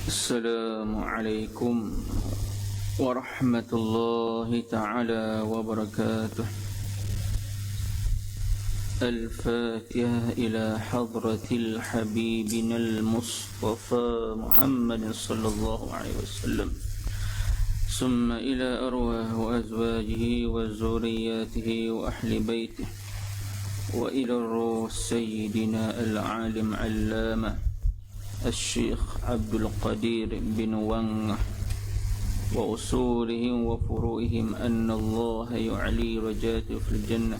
السلام عليكم ورحمة الله تعالى وبركاته. الفاتحة إلى حضرة الحبيبنا المصطفى محمد صلى الله عليه وسلم، ثم إلى أرواح أزواجه وذرياته وأهل بيته، وإلى الروح سيدنا العالم علامة الشيخ عبد القدير بن وانغ وأصولهم وفروعهم أن الله يعلي رجاته في الجنة،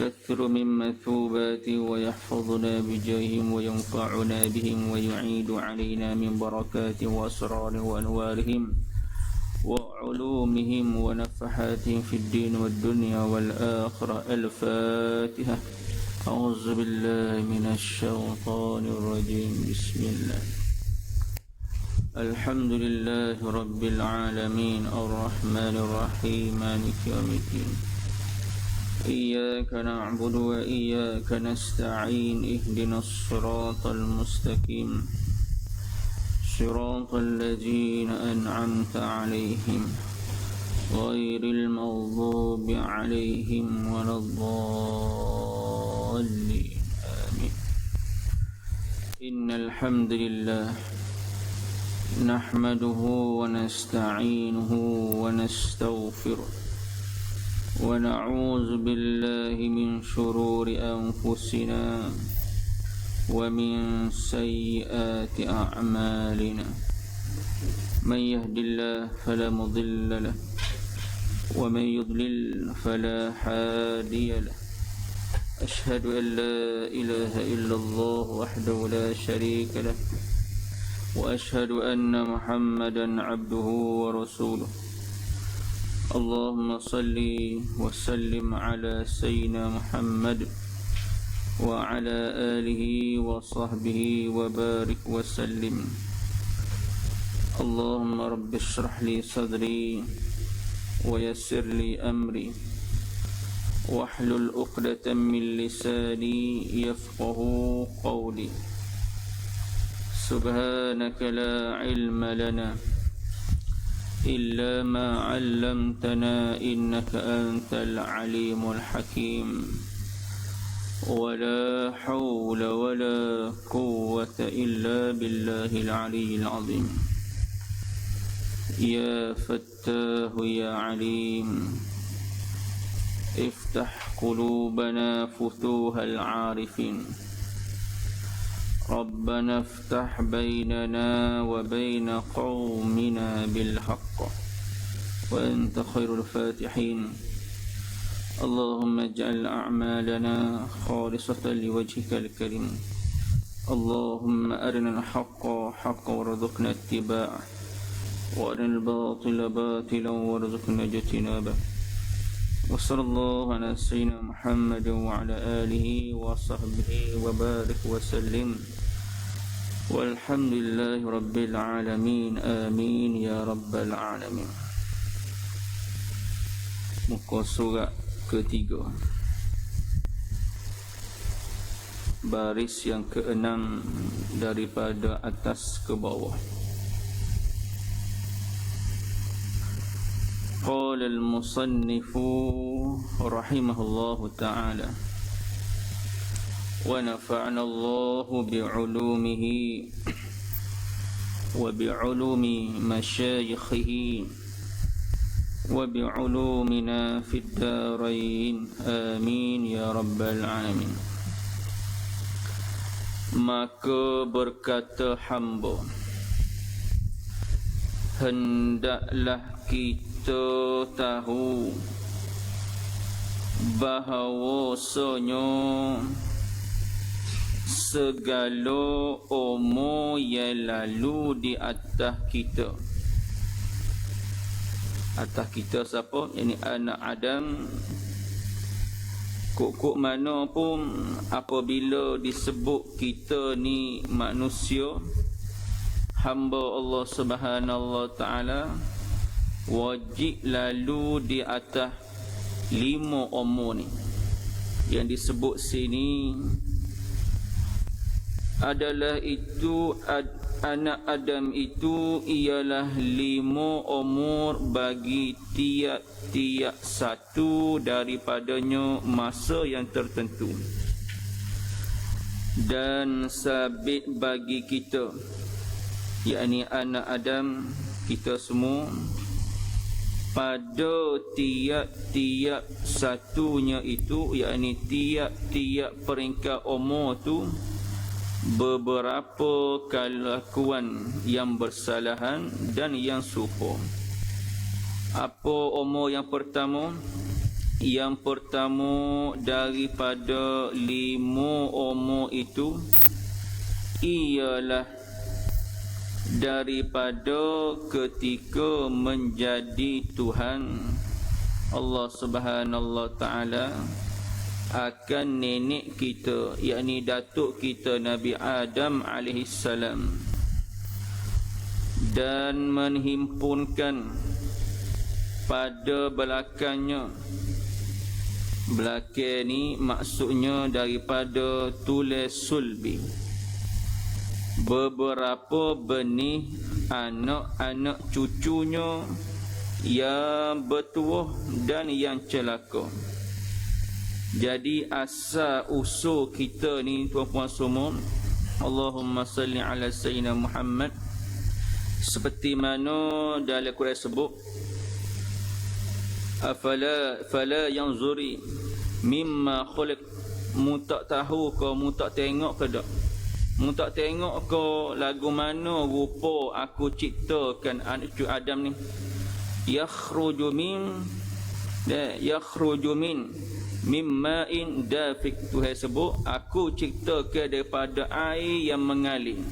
يكثر من مثوباته ويحفظنا بجاههم وينفعنا بهم ويعيد علينا من بركاته وأسراره وأنوارهم وعلومهم ونفحاتهم في الدين والدنيا والآخرة. الفاتحة. أعوذ بالله من الشيطان الرجيم. بسم الله. الحمد لله رب العالمين الرحمن الرحيم مالك يوم الدين، إياك نعبد وإياك نستعين، اهدنا الصراط المستقيم صراط الذين أنعمت عليهم غير المغضوب عليهم ولا الضالين، آمين. إن الحمد لله نحمده ونستعينه ونستغفره ونعوذ بالله من شرور أنفسنا ومن سيئات أعمالنا، من يهد الله فلا مضل له ومن يضلل فلا هادي له. أشهد أن لا إله إلا الله وحده لا شريك له، وأشهد أن محمدا عبده ورسوله. اللهم صل وسلم على سيدنا محمد وعلى آله وصحبه وبارك وسلم. اللهم رب اشرح لي صدري ويسر لي أمري واحلل عقدة من لساني يفقه قولي. سبحانك لا علم لنا إلا ما علمتنا إنك أنت العليم الحكيم، ولا حول ولا قوة إلا بالله العلي العظيم. يا فتاه يا عليم، افتح قلوبنا فتوح العارفين. ربنا افتح بيننا وبين قومنا بالحق وأنت خير الفاتحين. اللهم اجعل أعمالنا خالصة لوجهك الكريم. اللهم أرنا الحق حقا وارزقنا اتباعه، وأرنا الباطل باطلا وارزقنا اجتنابه. وصلى الله على سيدنا محمد وعلى آله وصحبه وبارك وسلم، والحمد لله رب العالمين. آمين يا رب العالمين. Muka surat ketiga, baris yang keenam daripada atas ke bawah. قال المصنف رحمه الله تعالى: ونفعنا الله بعلومه وبعلوم مشايخه وبعلومنا في الدارين، آمين يا رب العالمين. Maka berkata hamba, hendaklah kita tahu bahawasanya segala umur yang lalu di atas kita. Atas kita siapa? Ini anak Adam. Kok mana pun apabila disebut kita ni manusia, hamba Allah Subhanahu wa taala, wajib lalu di atas 5 umur ni. Yang disebut sini adalah itu anak Adam itu ialah 5 umur bagi tiap-tiap satu daripadanya masa yang tertentu, dan sabit bagi kita, yakni anak Adam, kita semua, pada tiap-tiap satunya itu, yakni tiap-tiap peringkat umur tu, beberapa kelakuan yang bersalahan dan yang serupa. Apa umur yang pertama? Yang pertama daripada 5 umur itu ialah daripada ketika menjadi Tuhan Allah Subhanahu Ta'ala akan nenek kita, yakni datuk kita Nabi Adam alaihissalam, dan menghimpunkan pada belakangnya. Belakang ni maksudnya daripada tulis sulbi, beberapa benih anak-anak cucunya yang bertuah dan yang celaka. Jadi asal usul kita ni tuan-puan semua, Allahumma salli ala sayyidina Muhammad, seperti mana dalam Quran sebut, fala yanzuri mimma khuliq, mu tak tahu ke, mu tak tengok ke tak, mu tak tengok ke lagu mana rupa aku ciptakan anak cucu Adam ni, yakhruju min mimma'in dafik. Tuhan sebut aku ciptakan daripada air yang mengalir,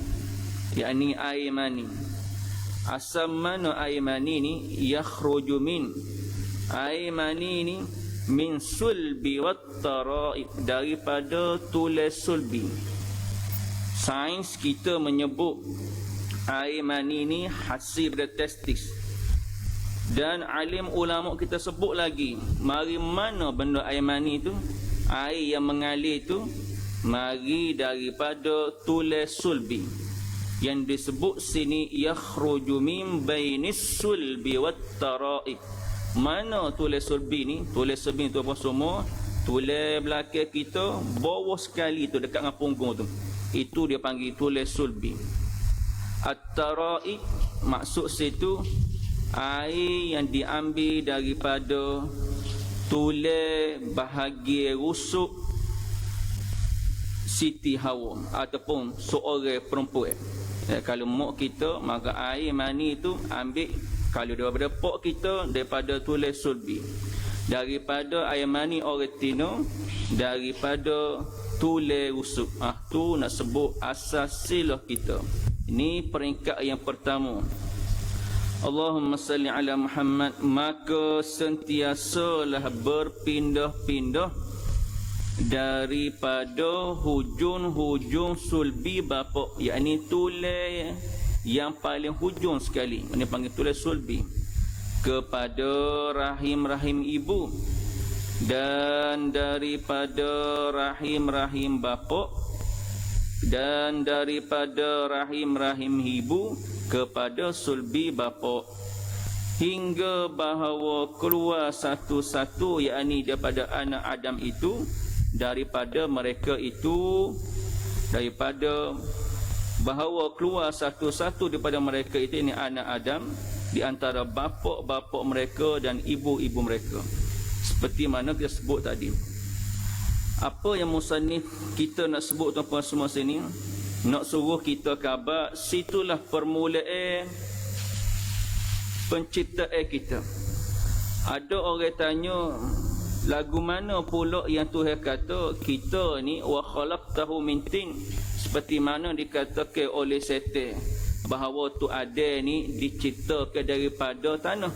yakni air mani. Asal mana air mani ni? Yakhruju min, air mani ni min sulbi wat tara'ib, daripada tulas sulbi. Sains kita menyebut air mani ni hasil dari testis. Dan alim ulama kita sebut lagi, mari mana benda air mani itu, air yang mengalir itu, mari daripada tulas sulbi, yang disebut sini yakhruju min bainis sulbi wat tara'ib. Mana tulas sulbi ni? Tulas sulbi tu apa semua? Tulas belakang kita bawah sekali tu, dekat dengan punggung tu, itu dia panggil tulas sulbi. At-tara'ib maksud situ air yang diambil daripada tulas bahagian rusuk Siti Hawa ataupun seorang perempuan. Kalau mak kita, maka air mani itu ambil, kalau daripada pok kita, daripada tulas sulbi. Daripada air mani orang tino, daripada tulas rusuk. Tu nak sebut asas silah kita. Ini peringkat yang pertama. Allahumma salli ala Muhammad. Maka sentiasalah berpindah-pindah daripada hujung-hujung sulbi bapa, yakni tulas yang paling hujung sekali, ini panggil tulas sulbi, kepada rahim-rahim ibu, dan daripada rahim-rahim bapa, dan daripada rahim-rahim ibu kepada sulbi bapa, hingga bahawa keluar satu-satu, yakni daripada anak Adam itu, daripada mereka itu, daripada bahawa keluar satu-satu daripada mereka itu, ini anak Adam, di antara bapa-bapa mereka dan ibu-ibu mereka, seperti mana kita sebut tadi. Apa yang musannif kita nak sebut tuan-tuan semua sini, nak suruh kita khabar, situlah permulaan penciptaan kita. Ada orang tanya, lagu mana pula yang Tuhan kata kita ni wa khalaqtahu min tin, seperti mana dikatakan oleh setan bahawa tu ada ni diciptakan daripada tanah.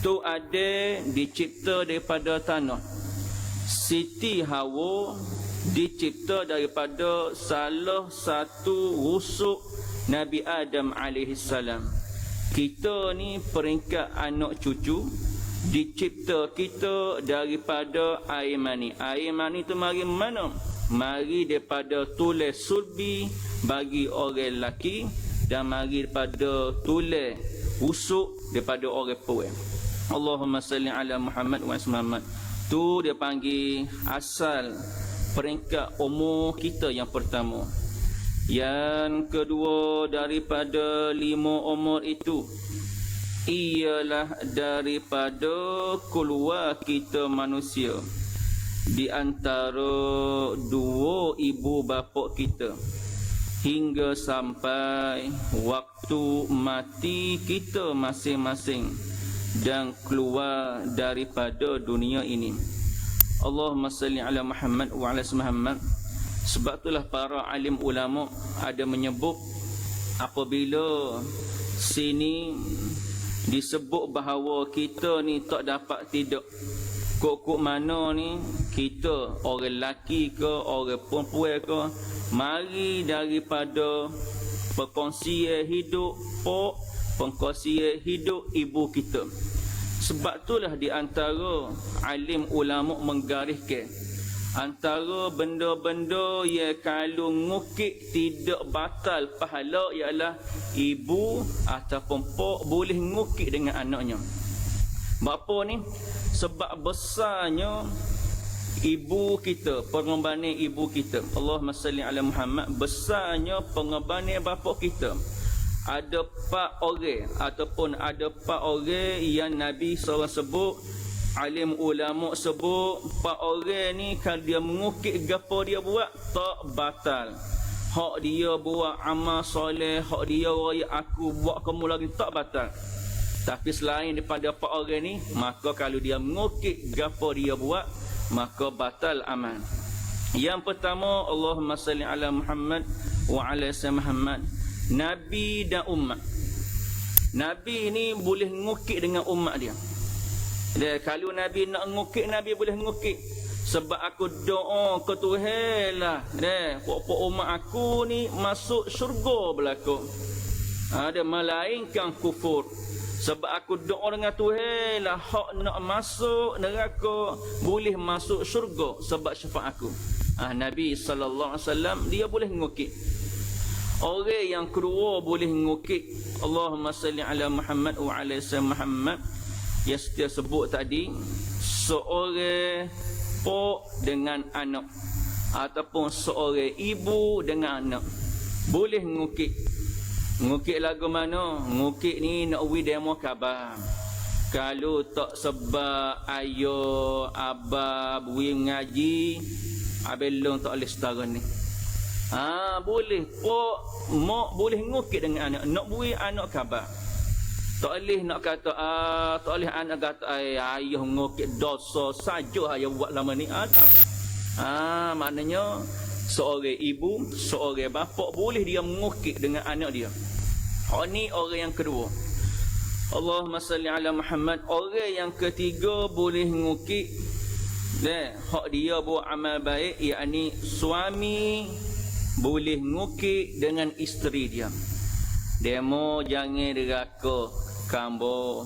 Tu ada dicipta daripada tanah. Siti Hawa dicipta daripada salah satu rusuk Nabi Adam alaihissalam. Kita ni peringkat anak cucu, dicipta kita daripada air mani. Air mani tu mari mana? Mari daripada tulis sulbi bagi orang lelaki, dan mari daripada tulis usuk daripada orang perempuan. Allahumma salli ala Muhammad wa ala Muhammad. Tu dia panggil asal peringkat umur kita yang pertama. Yang kedua, daripada 5 umur itu ialah daripada keluar kita manusia, di antara 2 ibu bapa kita, hingga sampai waktu mati kita masing-masing dan keluar daripada dunia ini. Allahumma salli ala Muhammad wa ala Muhammad. Sebab itulah para alim ulama ada menyebut, apabila sini disebut bahawa kita ni tak dapat tidur, kok mana ni kita, orang lelaki ke orang perempuan ke, mari daripada perkongsian hidup perkongsian hidup ibu kita. Sebab itulah di antara alim ulama menggariskan, antara benda-benda yang kalau ngukit tidak batal pahala ialah ibu ataupun pok boleh ngukit dengan anaknya. Bapa ni sebab besarnya ibu kita, pengorbanan ibu kita. Allahumma salli ala Muhammad. Besarnya pengorbanan bapa kita. Ada 4 orang ataupun ada 4 orang yang Nabi SAW sebut, alim ulama sebut 4 orang ni kalau dia mengukit gapo dia buat tak batal. Hak dia buat amal soleh, hak dia raya aku buat kamu lagi tak batal. Tapi selain daripada 4 orang ni, maka kalau dia mengukit gapo dia buat, maka batal amal. Yang pertama, Allahumma salli ala Muhammad wa ala Muhammad. Nabi dan umat. Nabi ni boleh ngukit dengan umat dia. Dan kalau Nabi nak ngukit, Nabi boleh ngukit. Sebab aku doa ke Tuhan lah, pok-pok umat aku ni masuk syurga belaka. Ada melainkan kufur. Sebab aku doa dengan Tuhan lah, hak nak masuk neraka boleh masuk syurga sebab syafaat aku. Nabi SAW dia boleh ngukit. Orang yang kedua boleh ngukit, Allahumma salli ala Muhammad wa ala Muhammad, yang setia sebut tadi, seorang pok dengan anak ataupun seorang ibu dengan anak boleh ngukit. Ngukit lagu mana? Ngukit ni nak uwi demo khabar. Kalau tak sebab ayah, abah, buih ngaji, abelong tak boleh setara ni. Boleh. Pok, mak boleh ngukit dengan anak. Nak buih anak khabar. Tak boleh nak kata, tak boleh anak kata, ayah ngukit dosa saja ayah buat lama ni. Maknanya, seorang ibu, seorang bapa boleh dia mengukit dengan anak dia. Ni orang yang kedua. Allahumma salli ala Muhammad. Orang yang ketiga boleh ngukit, hak dia buat amal baik, yakni suami boleh ngukit dengan isteri dia. Demo jangan deraka kambo.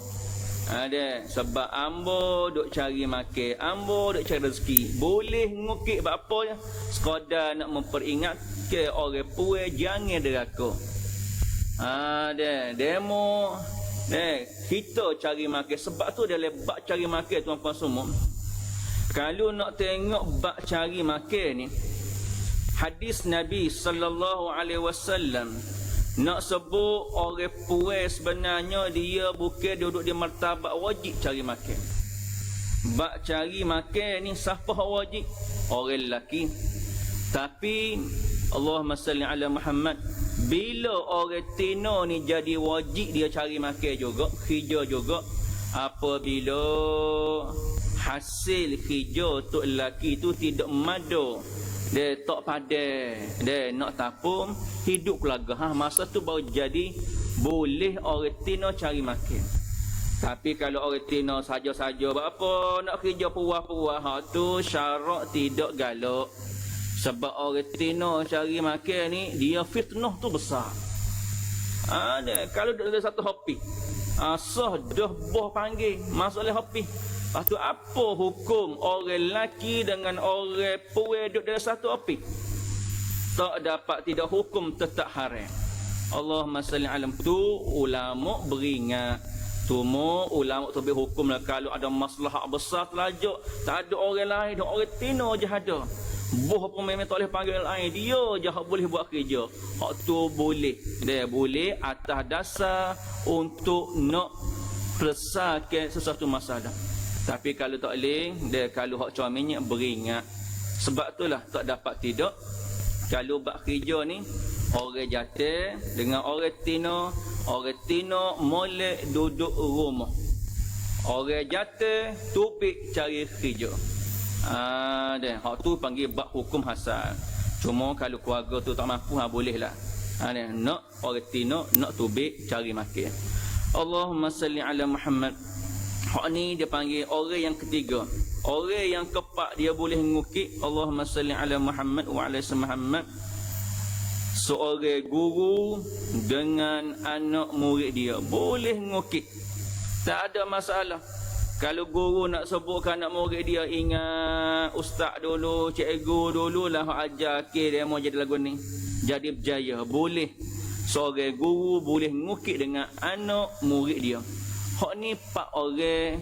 Ada sebab ambo duk cari makan, ambo duk cari rezeki. Boleh ngukit bapa sekadar nak memperingat ke orang puai jangan deraka. Demo kita cari makan. Sebab tu dia lebak cari makan tuan-tuan semua. Kalau nak tengok bak cari makan ni, hadis Nabi sallallahu alaihi wasallam nak sebut orang puai sebenarnya dia bukan duduk di martabat wajib cari makan. Bak cari makan ni siapa wajib? Orang lelaki. Tapi Allahumma salli ala Muhammad, bila orang tina ni jadi wajib dia cari makan juga, kerja juga, apabila hasil kerja tu lelaki tu tidak madu, dia tak padan, dia nak tapung hidup keluarga, masa tu baru jadi boleh orang tina cari makan. Tapi kalau orang tina saja-saja apa nak kerja puas-puas, tu syarat tidak galak. Sebab orang tina cari makan ni dia fitnah tu besar. Kalau ada satu hopi, sah dah boh panggil masuk oleh hopi, Lepas tu apa hukum orang lelaki dengan orang perempuan duduk dalam satu api? Tak dapat, tidak hukum, tetap haram. Allahumma salli alam tu ulama beringat. Cuma ulama tu berhukum lah kalau ada masalah besar terlajuk, tak ada orang lain, orang tino je ada. Boh pun memang tak boleh panggil lain, dia je hak boleh buat kerja. Hak tu boleh. Dia boleh atas dasar untuk nak selesaikan sesuatu masalah. Tapi kalau tak boleh, dia kalau hak suaminya beringat. Sebab itulah tak dapat tidak. Kalau buat kerja ni, orang jatuh dengan orang tino molek duduk rumah. Orang jatuh tupik cari kerja. Dan hak tu panggil bab hukum hasal. Cuma kalau keluarga tu tak mampu, boleh lah. Nak orang tino, nak tubik cari makan. Allahumma salli ala Muhammad. Hak ni dia panggil orang yang ketiga. Orang yang keempat dia boleh ngukit. Allahumma salli ala Muhammad wa ala Muhammad. Seorang guru dengan anak murid dia boleh ngukit. Tak ada masalah. Kalau guru nak sebutkan anak murid dia, ingat ustaz dulu, cikgu dulu lah ajar dia mau jadi lagu ni, jadi berjaya. Boleh. Seorang guru boleh ngukit dengan anak murid dia. Hak ni 4 orang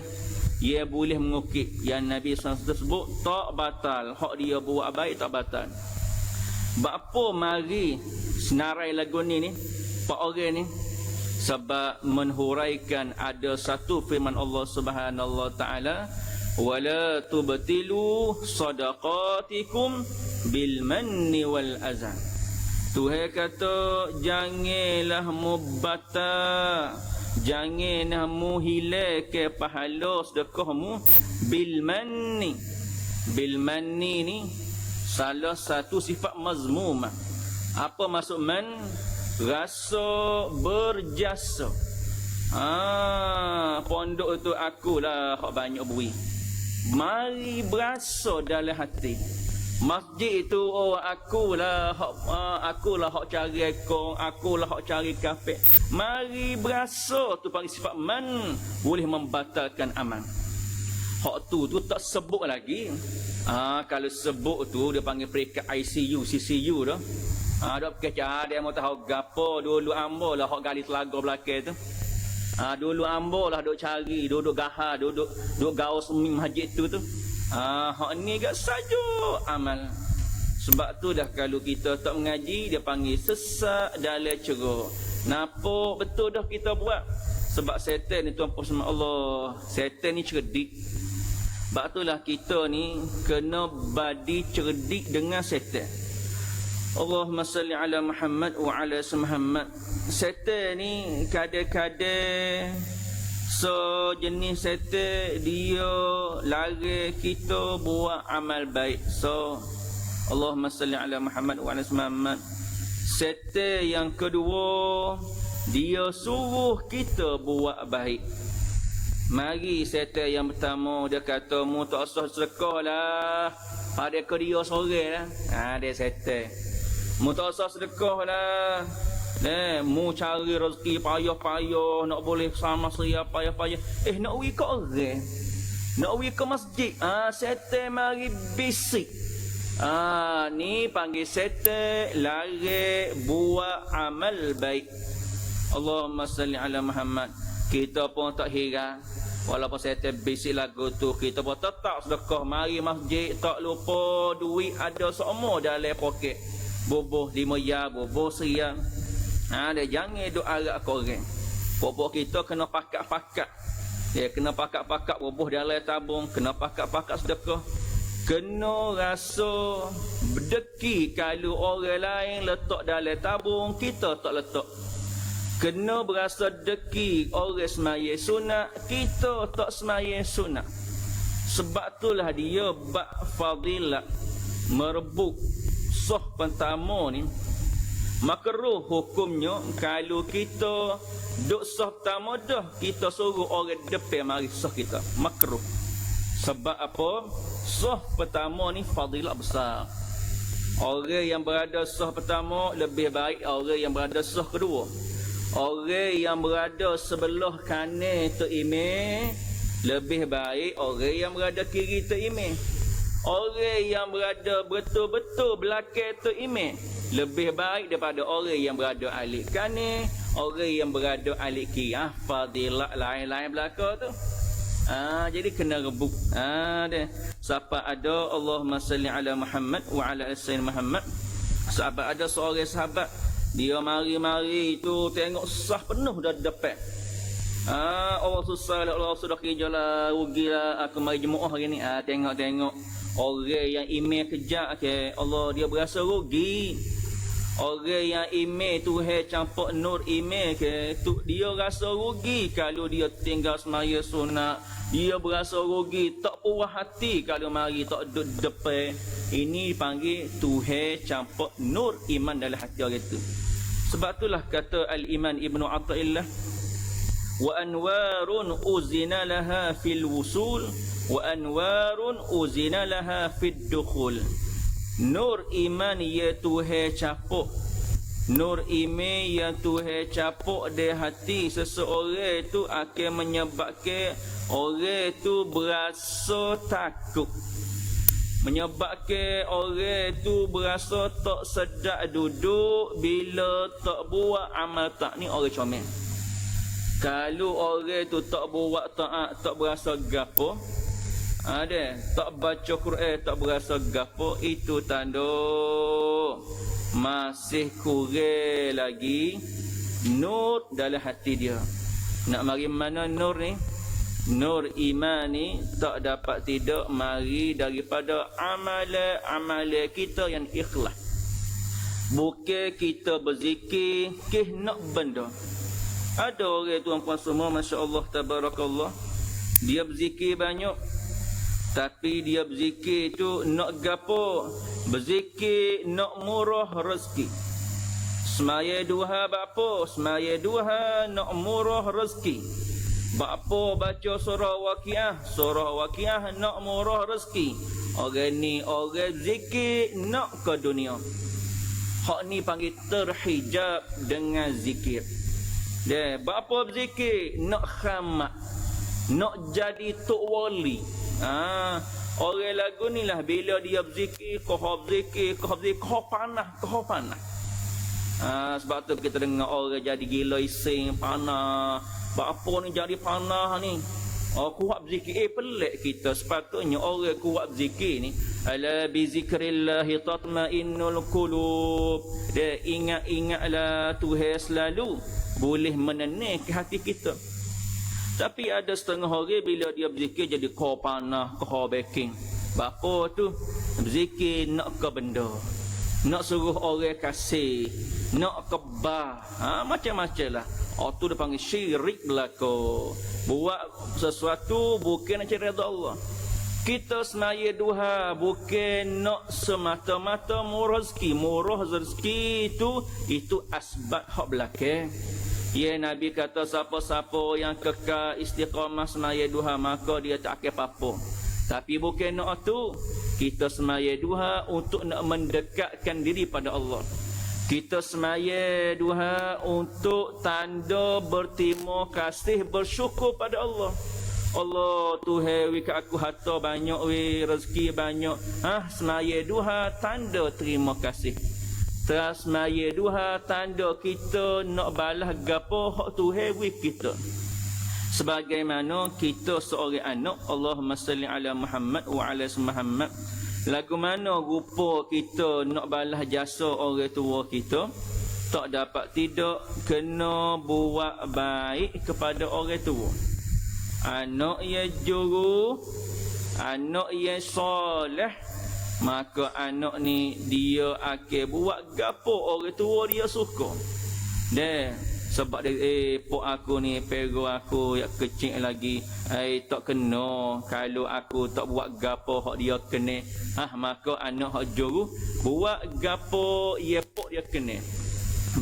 ia boleh mengukit. Yang Nabi SAW sebut tak batal. Hak dia buat baik tak batal. Bapa mari senarai lagu ni 4 orang ni? Sebab menhuraikan ada satu firman Allah Subhanahu wa taala, wala tubtilu sadaqatikum bil manni wal azan. Tuhan kata janganlah mubatal, janganlah mu hilang ke pahala sedekahmu bil manni. Bil manni ni salah satu sifat mazmumah. Apa maksud man? Rasa berjasa. Pondok tu akulah hak banyak beri. Mari berasa dalam hati. Masjid itu akulah hak cari ekor, akulah hak cari kafe. Mari berasa tu panggil sifat man, boleh membatalkan amal. Hak tu tak sebut lagi. Kalau sebut tu dia panggil peringkat ICU, CCU dah. Dok kecah dia mau tahu gapo dulu ambo lah hak gali telaga belakang tu. Dulu ambo lah dok cari, duduk gahar, duduk gaus masjid tu. Hak ni gak saja amal. Sebab tu dah kalau kita tak mengaji, dia panggil sesak dalam ceruk. Napa betul dah kita buat? Sebab setan ni tuan-puan sama Allah, setan ni cerdik. Sebab itulah kita ni kena badi cerdik dengan setan. Allahumma salli ala Muhammad wa ala Muhammad. Setan ni kadang-kadang jenis setan dia lari kita buat amal baik. Allahumma salli ala Muhammad wa ala Muhammad. Setan yang kedua, dia suruh kita buat baik. Mari setan yang pertama, dia kata mu tak usah sedekah lah, pada ke dia sorang lah. Dia setan. Mu tak usah sedekah lah, mu cari rezeki payah-payah, nak boleh sama saya payah-payah. Nak pergi ke orang, nak pergi ke masjid. Setan mari bisik. Ni panggil setan lari buat amal baik. Allahumma salli ala Muhammad. Kita pun tak heran, walaupun setan bisik lagu tu, kita pun tetap sedekah. Mari masjid, tak lupa duit ada semua dalam poket. Boboh 5 ya, boboh seriang. Dia jangan duk arak korang. Boboh kita kena pakat-pakat. Dia kena pakat-pakat boboh dalam tabung, kena pakat-pakat sedekah. Kena rasa berdeki kalau orang lain letak dalam tabung, kita tak letak. Kena berasa deki orang semaya sunat, kita tak semaya sunat. Sebab itulah dia bab fadilat merebut sah pertama ni makruh hukumnya. Kalau kita duk sah pertama dah, kita suruh orang depan mari sah kita, makruh. Sebab apa? Sah pertama ni fadilah besar. Orang yang berada sah pertama lebih baik orang yang berada sah kedua. Orang yang berada sebelah kanan tu imam Lebih baik orang yang berada kiri tu imam. Orang yang berada betul-betul belakang tu imam lebih baik daripada orang yang berada alik kanan, orang yang berada alik kiri. Fadilah lain-lain belakang tu. Jadi kena rebut. Dia. Siapa ada Allahumma salli ala Muhammad wa ala sayyidina Muhammad. Sahabat ada seorang sahabat, dia mari-mari tu tengok sah penuh dah depan. Allah susah lah, Allah sudah kerja lah, rugilah aku mari jemaah hari ni. Tengok-tengok orang yang imam kejap ke, Allah dia berasa rugi. Orang yang imam tu campur nur imam ke, tu dia rasa rugi kalau dia tinggal semaya sunat. Dia berasa rugi, tak puas hati kalau mari tak duduk depan. Ini panggil Tuhan campur nur iman dalam hati orang itu. Sebab itulah kata Al-Iman Ibnu Athaillah, wa anwarun uzina laha fil wusul wa anwarun uzina laha fid dukhul. Nur iman ya Tuhan campur, nur iman yang Tuhan campur di hati seseorang itu akan menyebabkan orang itu berasa takut, menyebabkan orang itu berasa tak sedap duduk bila tak buat amal tak ni orang comel. Kalau orang itu tak buat taat, tak berasa gapo, tak baca Quran, tak berasa gapo, itu tanda masih kurang lagi nur dalam hati dia. Nak mari mana nur ni? Nur iman ni tak dapat tidak mari daripada amalan kita yang ikhlas. Bukan kita berzikir nak benda. Ada orang tuan-puan semua, masya-Allah tabarakallah, dia berzikir banyak, tapi dia berzikir tu nak gapo? Berzikir nak murah rezeki. Semaya duha bapa, semaya duha nak murah rezeki. Bapa baca surah Waqiah nak murah rezeki. Orang ni orang zikir nak ke dunia. Hak ni panggil terhijab dengan zikir. Dia bapa berzikir nak khamat, nak jadi tok wali. Orang lagu ni lah bila dia berzikir, kau panah. Sebab tu kita dengar orang jadi gila ising panah. Apa ni jadi panah ni? Kuat berzikir. Pelik kita. Sepatutnya orang kuat berzikir ni, ala bi zikrillahi tatmainnul qulub. Dia ingatlah Tuhan selalu boleh menenangkan hati kita. Tapi ada setengah orang bila dia berzikir jadi kau panah, kau baking. Bapa tu berzikir nak ke benda, nak suruh orang kasih, nak kebah, macam-macam lah. Tu dia panggil syirik belaka. Buat sesuatu bukan nak cari redha Allah. Kita semaya duha bukan nak semata-mata murah rezeki itu asbab hak belakang. Ya, Nabi kata siapa-siapa yang kekal istiqamah semaya duha maka dia tak akan apa-apa. Tapi bukan nak tu. Kita semaya duha untuk nak mendekatkan diri pada Allah. Kita semaya duha untuk tanda berterima kasih, bersyukur pada Allah. Allah Tuhan wi kat aku harta banyak, wi rezeki banyak. Semaya duha tanda terima kasih. Terus semaya duha tanda kita nak balas gapo hak Tuhan wi kita. Sebagaimana kita seorang anak, Allahumma salli ala Muhammad wa ala Muhammad. Lagu mana rupa kita nak balas jasa orang tua kita, tak dapat tidak kena buat baik kepada orang tua. Anak yang juru, anak yang soleh, maka anak ni dia akan buat gapo orang tua dia suka. Sebab dia pok aku ni pego aku yang kecil lagi, tak kena kalau aku tak buat gapo hak dia kena. Maka anak hak juru buat gapo ye pok dia kena.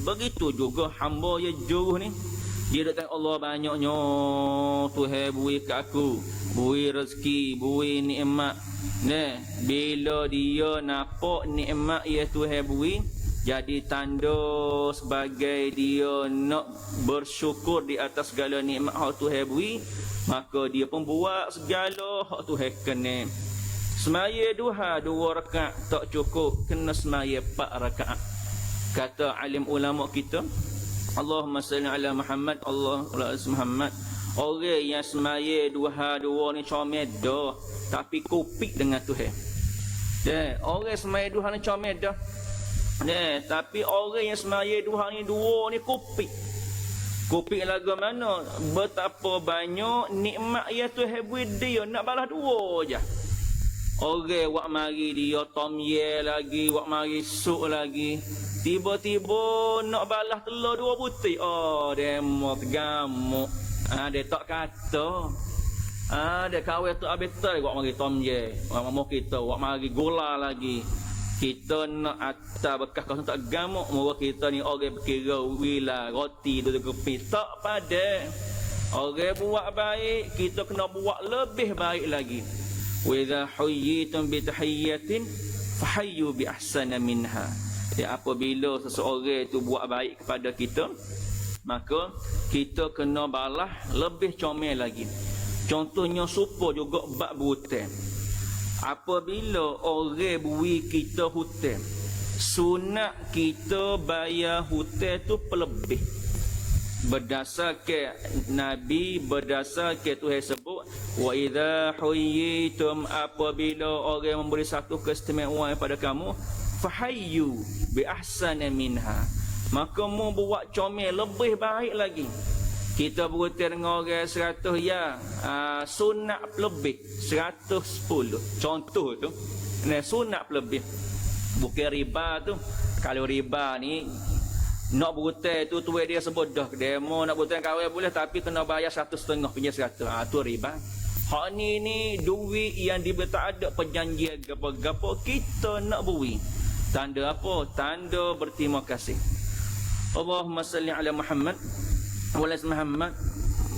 Begitu juga hamba ye juru ni, dia datang Allah banyaknya Tuhan beri kat aku, beri rezeki, beri nikmat. Bila dia nampak nikmat ye Tuhan beri, Jadi tanda sebagai dia nak bersyukur di atas segala nikmat hak Tuhan beri, maka dia pun buat segala hak Tuhan kena. Semaya duha 2 rakaat tak cukup, kena semaya 4 rakaat. Kata alim ulama kita, Allahumma salli ala Muhammad, Allahumma Muhammad. Orang yang semaya duha 2 ni comel dah, tapi kupik dengan Tuhan. Orang semaya duha ni comel dah. Tapi orang yang semaya duha ni 2 ni kupik. Kupik lagu mana? Betapa banyak nikmat yang Tuhan beri dia, nak balas 2 je. Orang wak mari dia tom ye lagi, wak mari sup lagi. Tiba-tiba nak balas telur 2 butir. Oh, demo tergamuk. Dia tak kata. Dia kawin tu habis tu wak mari tom ye. Wak mamuk kita, wak mari gula lagi. Kita nak atas bekas kau tak gamuk, murah kita ni orang berkira wila roti duduk kepi tak pada. Orang buat baik, kita kena buat lebih baik lagi. Wa idza huyyitum bi tahiyyatin fahayyu bi ahsana minha. Apabila seseorang itu buat baik kepada kita, maka kita kena balas lebih comel lagi. Contohnya supo juga bab berhutang. Apabila orang beri kita hutang, sunat kita bayar hutang tu pelebih. Berdasarkan Nabi, berdasarkan Tuhan sebut, wa idza huyyitum, apabila orang memberi satu keistimewaan kepada kamu, fahayyu bi ahsana minha, maka mu buat comel lebih baik lagi. Kita berhutang dengan orang 100 ya, sunat lebih 110. Contoh tu, sunat lebih. Bukan riba tu. Kalau riba ni nak berhutang tu dia sebut dah demo nak berhutang kawan boleh, tapi kena bayar 150 pinjam 100. Tu riba. Hak ni duit yang tak ada perjanjian gapo-gapo, kita nak beri. Tanda apa? Tanda berterima kasih. Allahumma salli ala Muhammad wa ala Muhammad.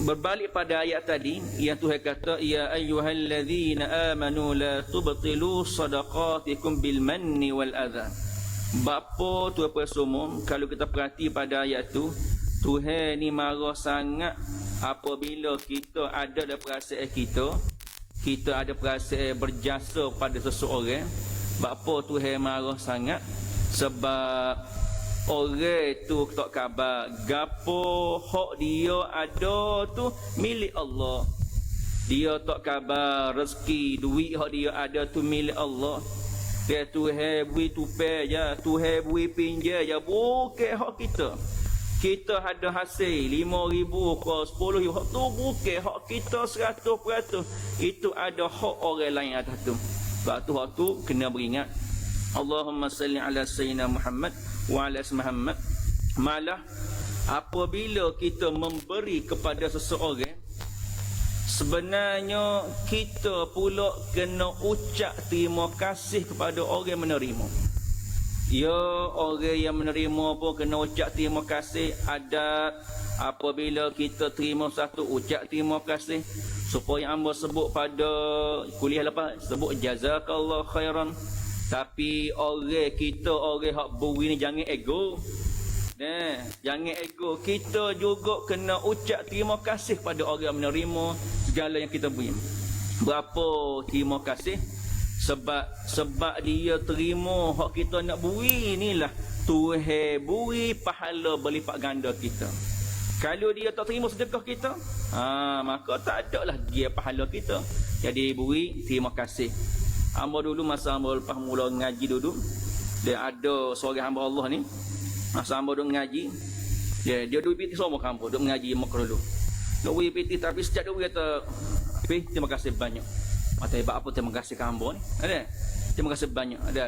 Berbalik pada ayat tadi yang Tuhan kata, ya ayyuhallazina amanu la tubtilu sadaqatikum bil manni wal adha. Bapa tu apa semua, kalau kita perhati pada ayat tu, Tuhan ni marah sangat apabila kita ada dalam perasaan kita ada perasaan berjasa pada seseorang. Bapa Tuhan marah sangat sebab orang tu tak khabar gapo hak dia ada tu milik Allah. Dia tak khabar rezeki duit hak dia ada tu milik Allah. Dia Tuhan beri tupai je, Tuhan beri pinjam je, bukan hak kita. Kita ada hasil 5,000 ke 10,000, hak tu bukan hak kita 100%. Itu ada hak orang lain atas tu. Sebab tu hak tu kena beringat. Allahumma salli ala sayyidina Muhammad wa ala Muhammad. Malah apabila kita memberi kepada seseorang, sebenarnya kita pula kena ucap terima kasih kepada orang yang menerima. Ya, orang yang menerima pun kena ucap terima kasih. Ada apabila kita terima satu, ucap terima kasih. Supaya hamba sebut pada kuliah lepas, sebut jazakallah khairan. Tapi orang kita, orang hak beri ni jangan ego. Jangan ego. Kita juga kena ucap terima kasih pada orang yang menerima segala yang kita beri. Berapa terima kasih? Sebab dia terima hak kita nak beri inilah Tuhan beri pahala berlipat ganda kita. Kalau dia tak terima sedekah kita, maka tak ada lah dia pahala kita. Jadi beri terima kasih. Hamba dulu masa hamba lepas mula ngaji dulu, dia ada seorang hamba Allah ni, masa hamba duduk ngaji, dia duduk piti semua hamba duduk mengaji Mekah dulu. Duduk piti, tapi sejak dulu kata, terima kasih banyak. Mata hebat apa terima kasih ke hamba ni? Ada? Terima kasih banyak. Ada.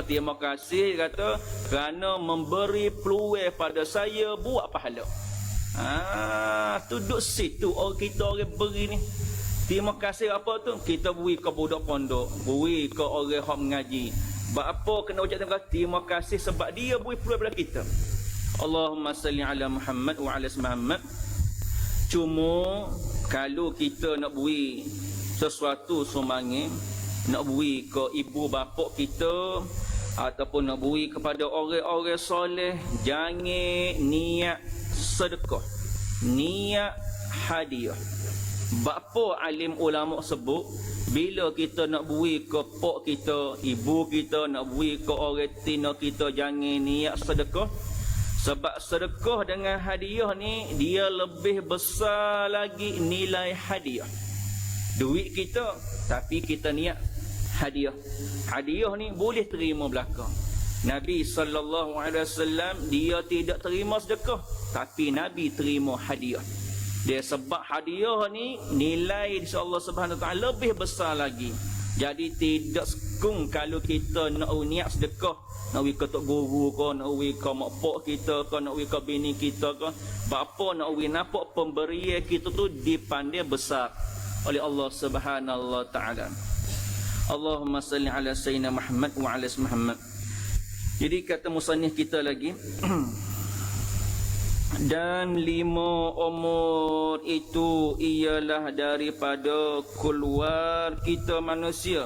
Terima kasih kata kerana memberi peluang pada saya buat pahala. Duduk situ orang kita orang beri ni. Terima kasih apa tu? Kita beri ke budak pondok, beri ke orang yang mengaji. Apa kena ucap terima kasih sebab dia beri peluang pada kita. Allahumma salli ala Muhammad wa ala Muhammad. Cuma kalau kita nak beri sesuatu sumbangan, nak beri ke ibu bapa kita ataupun nak beri kepada orang-orang soleh, jangan niat sedekah, niat hadiah. Bapa alim ulama sebut, bila kita nak beri ke pak kita, ibu kita, nak beri ke orang tina kita, jangan niat sedekah. Sebab sedekah dengan hadiah ni, dia lebih besar lagi nilai hadiah. Duit kita, tapi kita niat hadiah. Hadiah ni boleh terima belakang. Nabi SAW, dia tidak terima sedekah, tapi Nabi terima hadiah. Dia sebab hadiah ni nilai di Allah Subhanahu Wa Taala lebih besar lagi. Jadi tidak sekung kalau kita nak niat sedekah, nak wi ke tok guru ke, nak wi ke mak pak kita ke, nak wi ke bini kita ke, bapa nak wi nampak pemberian kita tu dipandai besar oleh Allah Subhanahu Wa Taala. Allahumma salli ala sayyidina Muhammad wa ala Muhammad. Jadi kata musannif kita lagi dan 5 umur itu ialah daripada keluar kita manusia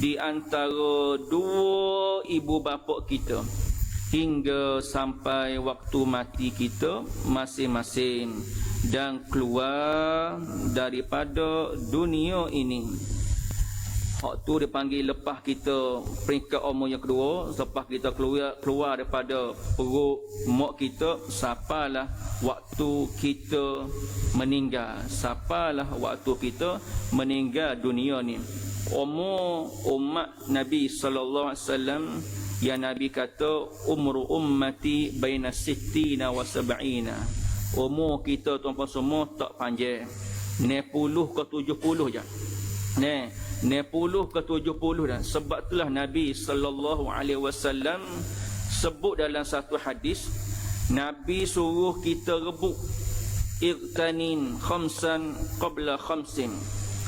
di antara 2 ibu bapa kita hingga sampai waktu mati kita masing-masing dan keluar daripada dunia ini. Hak tu dipanggil lepas kita peringkat umur yang kedua, lepas kita keluar daripada perut mak kita, sapalah waktu kita meninggal, sapalah waktu kita meninggal dunia ni. Umur umat Nabi sallallahu alaihi wasallam, yang Nabi kata umru ummati baina 60 wa 70. Umur kita tuan-tuan semua tak panjang, 60 ke 70 je. 60 ke 70 dah. Sebab itulah Nabi sallallahu alaihi wasallam sebut dalam satu hadis, Nabi suruh kita rebut irtanin khamsan qabla khamsin.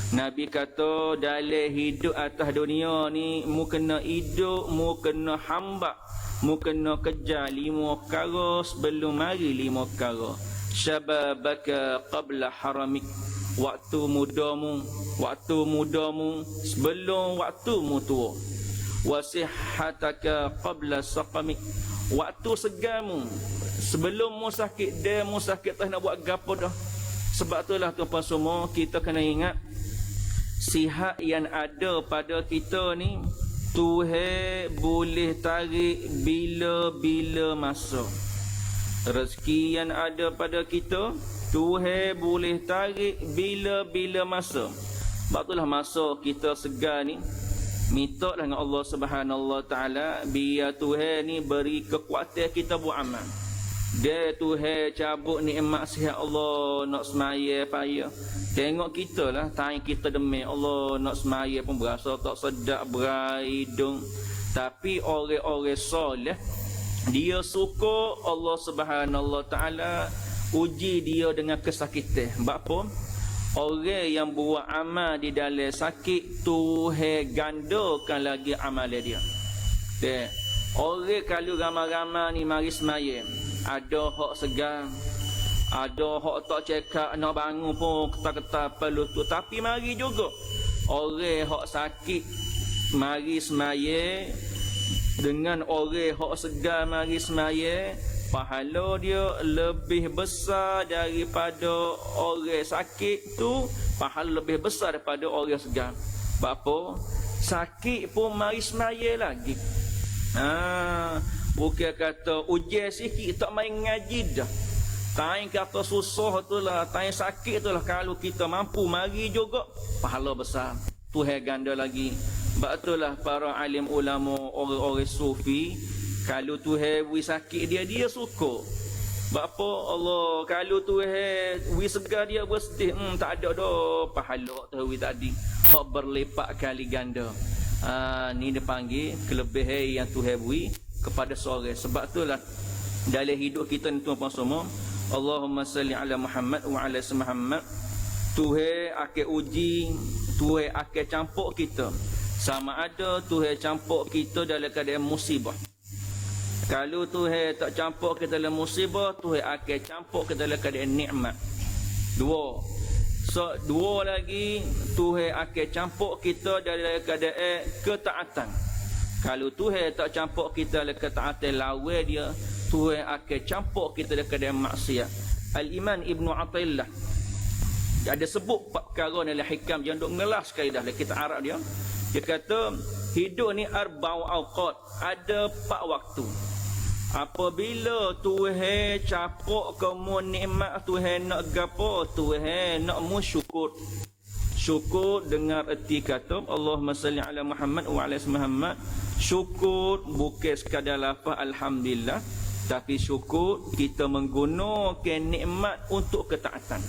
Nabi kata dalam hidup atas dunia ni mu kena hidup, mu kena hamba, mu kena kejar 5 perkara sebelum mari 5 perkara. Syababaka qabla haramik, waktu mudamu sebelum waktumu tua. Wasihataka qabla saqamik, waktu segamu sebelum mu sakit, dia mu sakit tak nak buat gapo dah. Sebab itulah tuan-tuan semua, kita kena ingat sihat yang ada pada kita ni Tuhan boleh tarik bila-bila masa. Rezeki yang ada pada kita Tuhan boleh tarik bila-bila masa. Sebab itulah masa kita segar ni, minta dengan Allah Subhanahu Wa Taala biar Tuhan ni beri kekuatan kita buat amal. Dia Tuhan cabut nikmat sihat Allah, nak semaya payah. Tengok kita lah, tangan kita demam, Allah nak semaya pun berasa tak sedap berai hidung. Tapi orang-orang soleh, dia suka Allah Subhanahu Wa Taala uji dia dengan kesakitan. Sebab apa? Orang yang buat amal di dalam sakit, Tuhan gandakan lagi amal dia. Orang kalau ramai-ramai ni mari semaya, ada hak segan, ada hak tak cekak, nak bangun pun ketar-ketar perlu tu. Tapi mari juga orang hak sakit mari semaya, dengan orang hak segan mari semaya, pahala dia lebih besar daripada orang sakit tu. Pahala lebih besar daripada orang segan. Sebab apa? Sakit pun mari semaya lagi. Bukan kata ujian sikit tak main ngaji dah. Time kata susah tu lah, time sakit tu lah, kalau kita mampu mari juga, pahala besar. Tuhan ganda lagi. Sebab itulah para alim ulama, orang-orang sufi, kalau Tuhan beri sakit dia suka. Sebab apa? Allah, kalau Tuhan beri segar dia bersedih, tak ada dah pahala Tuhan beri tadi. Hak berlipat kali ganda. Ni dia panggil kelebihan yang Tuhan beri kepada seorang. Sebab itulah dalam hidup kita ni tuan-tuan semua, Allahumma salli ala Muhammad wa ala Muhammad, Tuhan akan uji, Tuhan akan campur kita. Sama ada Tuhan campur kita dalam keadaan musibah. Kalau Tuhan tak campur kita dalam musibah, Tuhan akan campur kita dalam keadaan nikmat. Dua lagi, Tuhan akan campur kita dalam keadaan ketaatan. Kalau Tuhan tak campur kita dekat taatan lawan dia, Tuhan akan campur kita dekat dia maksiat. Al-Iman Ibnu Athaillah ada sebut 4 perkara dalam hikam yang duk ngelas sekali dah dalam kitab Arab dia. Dia kata hidup ni arba'u awqat, ada 4 waktu. Apabila Tuhan campur kamu nikmat, Tuhan nak gapo? Tuhan nak mu syukur. Syukur dengar erti kata Allahumma salli ala Muhammad wa ala Muhammad. Syukur bukan sekadar lafaz alhamdulillah, tapi syukur kita menggunakan nikmat untuk ketaatan.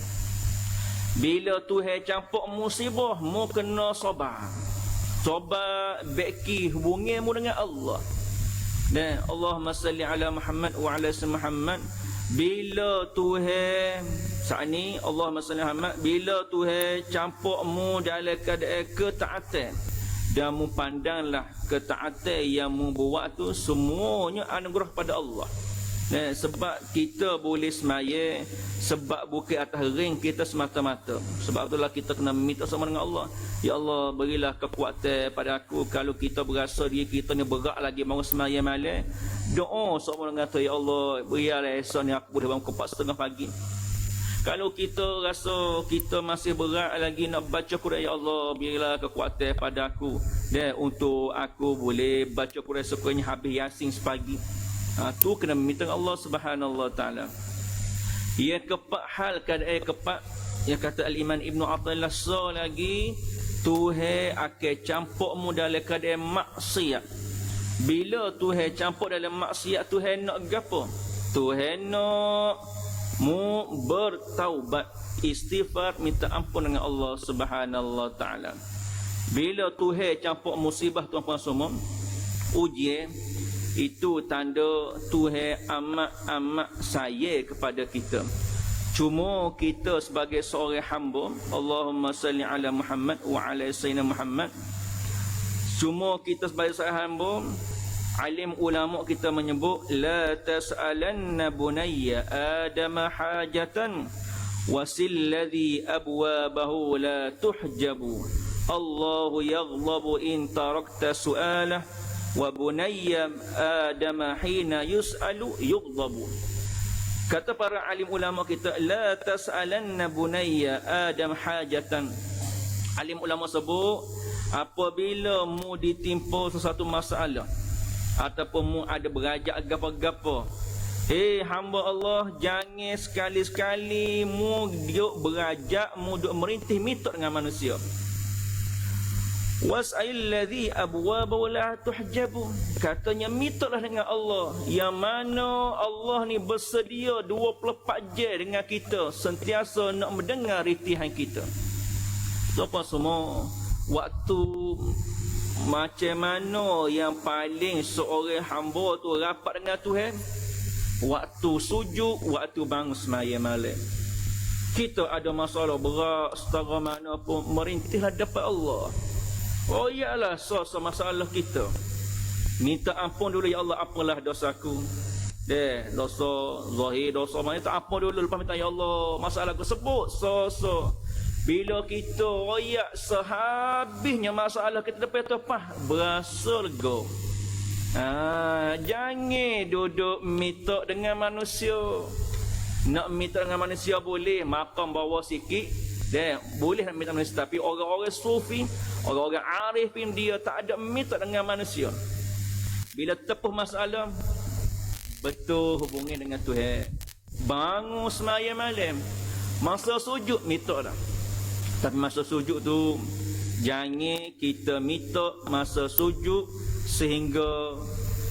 Bila Tuhan campur musibah, mu kena sabar. Sabar beki hubunganmu dengan Allah. Dan Allahumma salli ala Muhammad wa ala Muhammad. Bila Tuhan saat ni Allahumma salli ala Muhammad, bila Tuhan campur mu dalam keadaan ketaatan, dan mu pandanglah ketaatan yang mu buat tu semuanya anugerah pada Allah. Sebab kita boleh semaya, sebab bukan atas ring kita semata-mata. Sebab itulah kita kena minta sama dengan Allah. Ya Allah, berilah kekuatan pada aku. Kalau kita berasa diri kita ni berat lagi bangun semaya malam, doa sama dengan tu, ya Allah, berilah esok ni aku boleh bangun ke 4:30 pagi. Kalau kita rasa kita masih berat lagi nak baca Quran, ya Allah, berilah kekuatan pada aku dan untuk aku boleh baca Quran sekurangnya habis Yasin sepagi. Tu kena minta Allah Subhanahu taala. Yang keempat hal keadaan keempat yang kata Al-Iman Ibnu Athaillah lagi, Tuhan akan campur mu dalam keadaan maksiat. Bila Tuhan campur dalam maksiat, Tuhan nak gapo? Tuhan nak mu bertaubat, istighfar, minta ampun dengan Allah Subhanahu taala. Bila Tuhan campur musibah tuan-puan semua, ujian, itu tanda Tuhan amat sayang kepada kita. Cuma kita sebagai seorang hamba, Allahumma salli ala Muhammad wa ala sayyidina Muhammad, cuma kita sebagai seorang hamba, alim ulama kita menyebut la tas'alanna bunayya adama hajatan wasil ladhi abwabahu la tuhjabu Allahu yaghlabu in tarakta su'alah wa bunayya adama hina yus'alu yughlabu. Kata para alim ulama kita, la tas'alanna bunayya adam hajatan. Alim ulama sebut apabila mu ditimpa sesuatu masalah ataupun mu ada berajak gapo-gapo, hamba Allah, jangan sekali-sekali mu duk berajak, mu duk merintih minta dengan manusia. Was'ail ladzi abwabu la tuhjabu. Katanya mintalah dengan Allah yang mana Allah ni bersedia 24 jam dengan kita, sentiasa nak mendengar rintihan kita. Siapa semua waktu macam mana yang paling seorang hamba tu rapat dengan Tuhan? Waktu sujud, waktu bangun semaya malam. Kita ada masalah berat setara mana pun, merintihlah dapat Allah. Oh iyalah, masalah kita. Minta ampun dulu, ya Allah, apalah dosaku. Dosa zahir, dosa mana tak ampun dulu, lepas minta, ya Allah, masalah aku sebut Bila kita royak sehabisnya masalah kita dapat topah, berasa lega. Jangan duduk minta dengan manusia. Nak minta dengan manusia boleh, makam bawah sikit. Boleh nak minta manusia, tapi orang-orang sufi, orang-orang arifin, dia tak ada minta dengan manusia. Bila tepuh masalah, betul hubungan dengan Tuhan. Bangun semaya malam, masa sujud minta dah. Tapi masa sujud tu jangan kita minta masa sujud sehingga